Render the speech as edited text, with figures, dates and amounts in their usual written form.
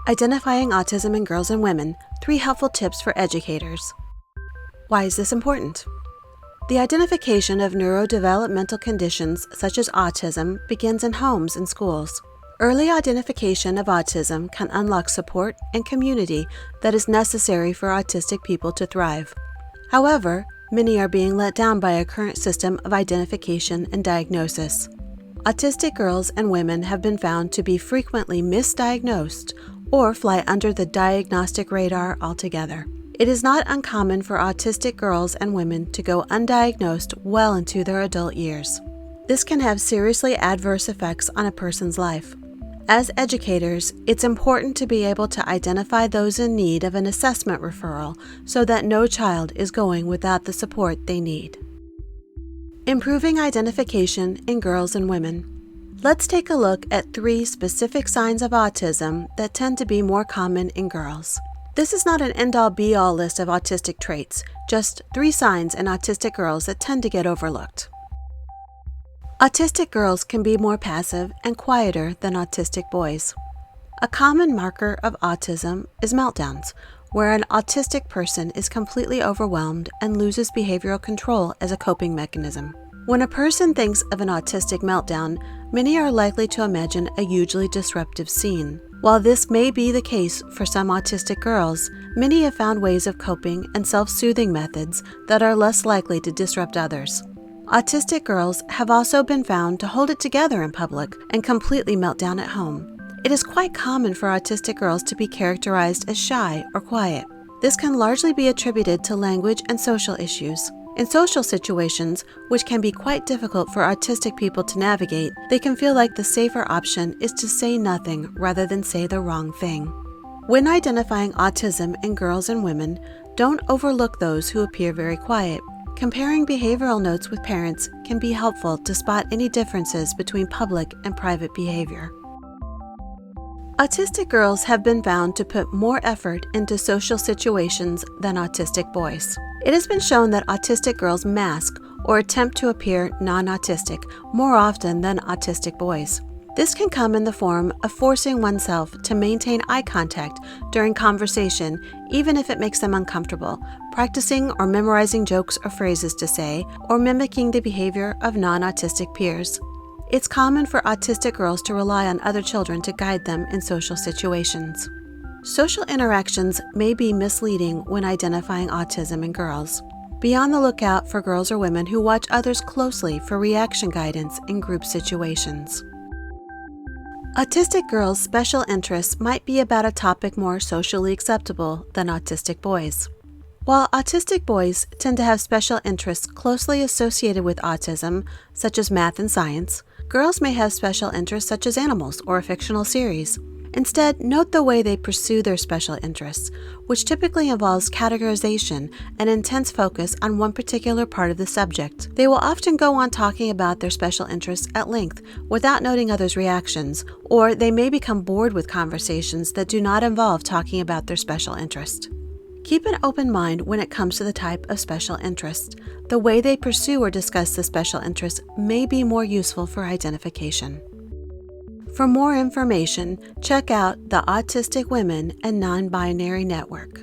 Identifying autism in girls and women, 3 helpful tips for educators. Why is this important? The identification of neurodevelopmental conditions such as autism begins in homes and schools. Early identification of autism can unlock support and community that is necessary for autistic people to thrive. However, many are being let down by our current system of identification and diagnosis. Autistic girls and women have been found to be frequently misdiagnosed or fly under the diagnostic radar altogether. It is not uncommon for autistic girls and women to go undiagnosed well into their adult years. This can have seriously adverse effects on a person's life. As educators, it's important to be able to identify those in need of an assessment referral so that no child is going without the support they need. Improving identification in girls and women. Let's take a look at 3 specific signs of autism that tend to be more common in girls. This is not an end-all be-all list of autistic traits, just 3 signs in autistic girls that tend to get overlooked. Autistic girls can be more passive and quieter than autistic boys. A common marker of autism is meltdowns, where an autistic person is completely overwhelmed and loses behavioral control as a coping mechanism. When a person thinks of an autistic meltdown, many are likely to imagine a hugely disruptive scene. While this may be the case for some autistic girls, many have found ways of coping and self-soothing methods that are less likely to disrupt others. Autistic girls have also been found to hold it together in public and completely melt down at home. It is quite common for autistic girls to be characterized as shy or quiet. This can largely be attributed to language and social issues. In social situations, which can be quite difficult for autistic people to navigate, they can feel like the safer option is to say nothing rather than say the wrong thing. When identifying autism in girls and women, don't overlook those who appear very quiet. Comparing behavioral notes with parents can be helpful to spot any differences between public and private behavior. Autistic girls have been found to put more effort into social situations than autistic boys. It has been shown that autistic girls mask or attempt to appear non-autistic more often than autistic boys. This can come in the form of forcing oneself to maintain eye contact during conversation, even if it makes them uncomfortable, practicing or memorizing jokes or phrases to say, or mimicking the behavior of non-autistic peers. It's common for autistic girls to rely on other children to guide them in social situations. Social interactions may be misleading when identifying autism in girls. Be on the lookout for girls or women who watch others closely for reaction guidance in group situations. Autistic girls' special interests might be about a topic more socially acceptable than autistic boys. While autistic boys tend to have special interests closely associated with autism, such as math and science, girls may have special interests such as animals or a fictional series. Instead, note the way they pursue their special interests, which typically involves categorization and intense focus on one particular part of the subject. They will often go on talking about their special interests at length without noting others' reactions, or they may become bored with conversations that do not involve talking about their special interest. Keep an open mind when it comes to the type of special interest. The way they pursue or discuss the special interest may be more useful for identification. For more information, check out the Autistic Women and Non-Binary Network.